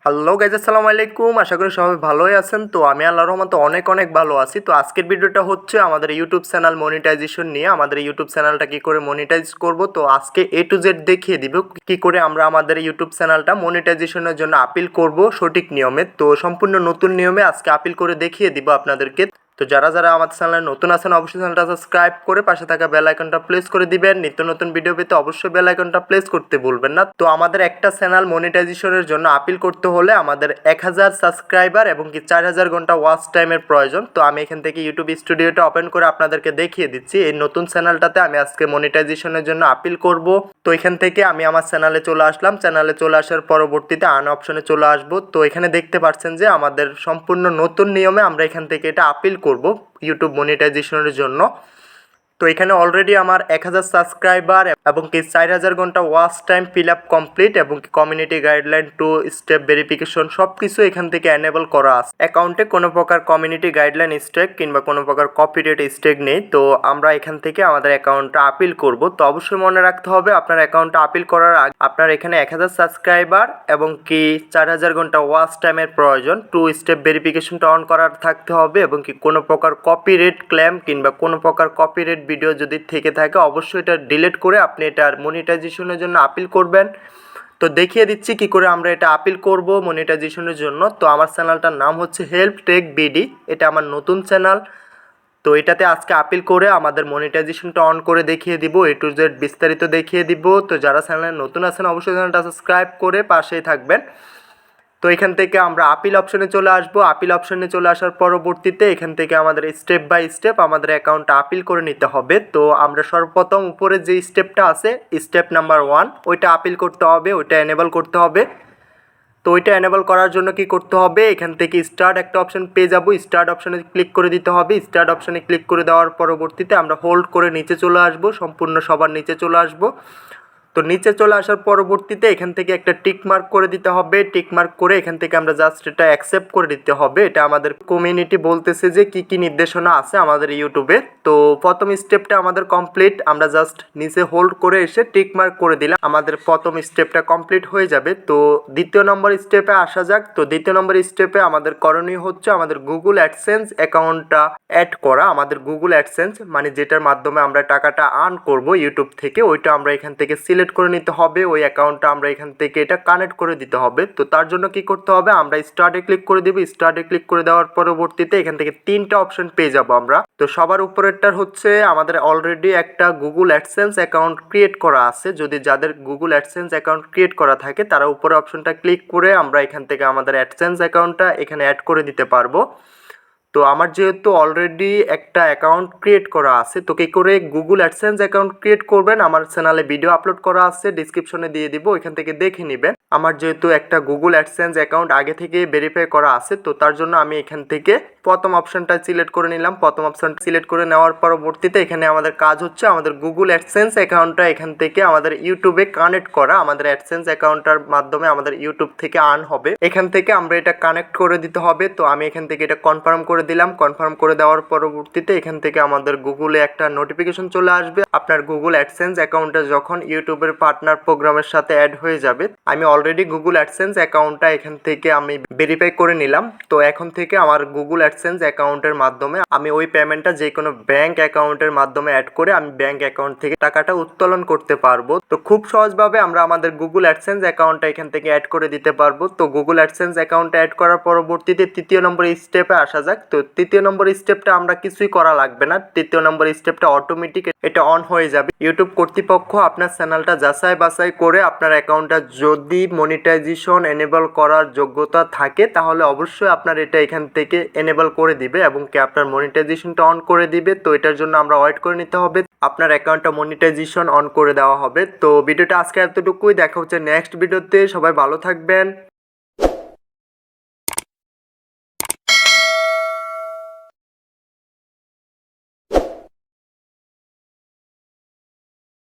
Hello guys, আসসালামু আলাইকুম। আশা করি সবাই ভালোই আছেন। তো আমি আল্লাহর রহমতে অনেক অনেক ভালো আছি। তো আজকের ভিডিওটা হচ্ছে আমাদের ইউটিউব চ্যানেল মনিটাইজেশন নিয়ে। আমাদের ইউটিউব চ্যানেলটা কি করে মনিটাইজ করব, তো আজকে এ টু জেড দেখিয়ে দিব কি করে আমরা আমাদের ইউটিউব চ্যানেলটা মনিটাইজেশনের জন্য আপিল করব সঠিক নিয়মে। তো সম্পূর্ণ নতুন নিয়মে আজকে আপিল করে দেখিয়ে দিব আপনাদেরকে। তো যারা যারা আমাদের চ্যানেলে নতুন আছেন অবশ্যই চ্যানেলটা সাবস্ক্রাইব করে পাশে থাকা বেল আইকনটা প্রেস করে দিবেন। নিত্য নতুন ভিডিও পেতে অবশ্যই বেল আইকনটা প্রেস করতে ভুলবেন না। তো আমাদের একটা চ্যানেল মনিটাইজেশনের জন্য আপিল করতে হলে আমাদের 1000 সাবস্ক্রাইবার এবং কি 4000 ঘন্টা ওয়াচ টাইমের প্রয়োজন। তো আমি এখান থেকে ইউটিউব স্টুডিওটা ওপেন করে আপনাদেরকে দেখিয়ে দিচ্ছি। এই নতুন চ্যানেলটাতে আমি আজকে মনিটাইজেশনের জন্য আপিল করব। তো এখান থেকে আমি আমার চ্যানেলে চলে আসলাম। চ্যানেলে চলে আসার পরবর্তীতে আর্ন অপশনে চলে আসব। তো এখানে দেখতে পাচ্ছেন যে আমাদের সম্পূর্ণ নতুন নিয়মে আমরা এখান থেকে এটা আপিল করব ইউটিউব মনিটাইজেশনের জন্য। তো এখানে অলরেডি আমার 1000 সাবস্ক্রাইবার এবং কি 4000 ঘন্টা watch time fill up complete এবং কি community guideline two step verification সব কিছু এখান থেকে এনেবল করা আছে। অ্যাকাউন্টে কোনো প্রকার কমিউনিটি গাইডলাইন স্ট্রেক কিংবা কোনো প্রকার কপিরাইট স্ট্রেক নেই। তো আমরা এখান থেকে আমাদের অ্যাকাউন্টটা আপিল করব। তো অবশ্যই মনে রাখতে হবে আপনার অ্যাকাউন্টটা আপিল করার আগে আপনার এখানে 1000 সাবস্ক্রাইবার এবং কি 4000 ঘন্টা ওয়াচ টাইমের প্রয়োজন। টু স্টেপ ভেরিফিকেশনটা অন করার থাকতে হবে এবং কি কোনো প্রকার কপিরাইট ক্লেম কিংবা কোনো প্রকার কপিরাইট ভিডিও যদি থেকে থাকে অবশ্যই এটা ডিলিট করে আপনি এটার মনিটাইজেশনের জন্য আপিল করবেন। তো দেখিয়ে দিচ্ছি কি করে আমরা এটা আপিল করব মনিটাইজেশনের জন্য। তো আমার চ্যানেলটার নাম হচ্ছে হেল্প টেক বিডি, এটা আমার নতুন চ্যানেল। তো এটাতে আজকে আপিল করে আমাদের মনিটাইজেশনটা অন করে দেখিয়ে দিব, এ টু জেড বিস্তারিত দেখিয়ে দিব। তো যারা চ্যানেলে নতুন আছেন অবশ্যই চ্যানেলটা সাবস্ক্রাইব করে পাশেই থাকবেন। তো এখান থেকে আমরা আপিল অপশনে চলে আসব। আপিল অপশনে চলে আসার পরবর্তীতে এখান থেকে আমাদের স্টেপ বাই স্টেপ আমাদের অ্যাকাউন্টটা আপিল করে নিতে হবে। তো আমরা সর্বপ্রথম উপরে যে স্টেপটা আছে স্টেপ নাম্বার 1 ওইটা আপিল করতে হবে, ওইটা এনেবল করতে হবে। তো ওইটা এনেবল করার জন্য কি করতে হবে, এখান থেকে স্টার্ট একটা অপশন পেয়ে যাব। স্টার্ট অপশনে ক্লিক করে দিতে হবে। স্টার্ট অপশনে ক্লিক করে দেওয়ার পরবর্তীতে আমরা হোল্ড করে নিচে চলে আসব, সম্পূর্ণ সবার নিচে চলে আসব। তো নিচে চলে আসার পরবর্তীতে এখান থেকে একটা টিক মার্ক করে দিতে হবে। টিক মার্ক করে এখান থেকে আমরা জাস্ট এটা অ্যাকসেপ্ট করে দিতে হবে। এটা আমাদের কমিউনিটি বলতেছে যে কি কি নির্দেশনা আছে আমাদের ইউটিউবে। তো প্রথম স্টেপটা আমাদের কমপ্লিট, আমরা জাস্ট নিচে হোল্ড করে এসে টিক মার্ক করে দিলাম, আমাদের প্রথম স্টেপটা কমপ্লিট হয়ে যাবে। তো দ্বিতীয় নম্বর স্টেপে আসা যাক। তো দ্বিতীয় নম্বর স্টেপে আমাদের করণীয় হচ্ছে আমাদের গুগল অ্যাডসেন্স অ্যাকাউন্টটা অ্যাড করা। আমাদের গুগল অ্যাডসেন্স মানে যেটার মাধ্যমে আমরা টাকাটা আর্ন করব ইউটিউব থেকে, ওইটা আমরা এখান থেকে সিলেক্ট করে নিতে হবে। ওই অ্যাকাউন্টটা আমরা এখান থেকে এটা কানেক্ট করে দিতে হবে। তো তার জন্য কি করতে হবে, আমরা স্টার্টে ক্লিক করে দিব। স্টার্টে ক্লিক করে দেওয়ার পরবর্তীতে এখান থেকে 3টা অপশন পেয়ে যাব আমরা। তো সবার উপরেরটার হচ্ছে আমাদের অলরেডি একটা গুগল অ্যাডসেন্স অ্যাকাউন্ট ক্রিয়েট করা আছে। যদি যাদের গুগল অ্যাডসেন্স অ্যাকাউন্ট ক্রিয়েট করা থাকে তারা উপরে অপশনটা ক্লিক করে আমরা এখান থেকে আমাদের অ্যাডসেন্স অ্যাকাউন্টটা এখানে অ্যাড করে দিতে পারবো। তো আমার যেহেতু অলরেডি একটা অ্যাকাউন্ট ক্রিয়েট করা আছে, তো কী করে গুগল অ্যাডসেন্স অ্যাকাউন্ট ক্রিয়েট করবেন আমার চ্যানেলে ভিডিও আপলোড করা আছে, ডিসক্রিপশনে দিয়ে দিব, ওইখান থেকে দেখে নেবেন। আমার যেহেতু একটা গুগল অ্যাডসেন্স অ্যাকাউন্ট আগে থেকে ভেরিফাই করা আছে, তো তার জন্য আমি এখান থেকে প্রথম অপশনটা সিলেক্ট করে নিলাম। প্রথম অপশনটা সিলেক্ট করে নেওয়ার পরবর্তীতে এখানে আমাদের কাজ হচ্ছে আমাদের গুগল অ্যাডসেন্স অ্যাকাউন্টটা এখান থেকে আমাদের ইউটিউবে কানেক্ট করা। আমাদের অ্যাডসেন্স অ্যাকাউন্টটার মাধ্যমে আমাদের ইউটিউব থেকে আর্ন হবে, এখান থেকে আমরা এটা কানেক্ট করে দিতে হবে। তো আমি এখান থেকে এটা কনফার্ম করে দিলাম। কনফার্ম করে দেওয়ার পরবর্তীতে এখান থেকে আমাদের গুগলে একটা নোটিফিকেশন চলে আসবে আপনার গুগল অ্যাডসেন্স অ্যাকাউন্টে যখন ইউটিউবের পার্টনার প্রোগ্রামের সাথে অ্যাড হয়ে যাবে। আমি অলরেডি গুগল অ্যাডসেন্স অ্যাকাউন্টটা এখান থেকে আমি ভেরিফাই করে নিলাম। তো এখন থেকে আমার গুগল অ্যাডসেন্স অ্যাকাউন্টের মাধ্যমে আমি ওই পেমেন্টটা যে কোনো ব্যাংক অ্যাকাউন্টের মাধ্যমে অ্যাড করে আমি ব্যাংক অ্যাকাউন্ট থেকে টাকাটা উত্তোলন করতে পারবো। তো খুব সহজভাবে আমরা আমাদের গুগল অ্যাডসেন্স অ্যাকাউন্টটা এখান থেকে অ্যাড করে দিতে পারবো। তো গুগল অ্যাডসেন্স অ্যাকাউন্টটা অ্যাড করার পরবর্তীতে তৃতীয় নম্বর স্টেপে আসা যাক। তো তৃতীয় নম্বর স্টেপটা আমরা কিছুই করা লাগবে না। তৃতীয় নম্বর স্টেপটা অটোমেটিক এটা অন হয়ে যাবে। ইউটিউব কর্তৃপক্ষ আপনার চ্যানেলটা যাচাই বাছাই করে আপনার অ্যাকাউন্টটা যদি মনিটাইজেশন এনেবল করার যোগ্যতা থাকে তাহলে অবশ্যই আপনার এটা এখান থেকে এনেবল করে দিবে এবং কি আপনার মনিটাইজেশনটা অন করে দিবে। তো এটার জন্য আমরা ওয়েট করে নিতে হবে, আপনার অ্যাকাউন্টটা মনিটাইজেশন অন করে দেওয়া হবে। তো ভিডিওটা আজকে এতটুকুই, দেখা হচ্ছে নেক্সট ভিডিওতে। সবাই ভালো থাকবেন।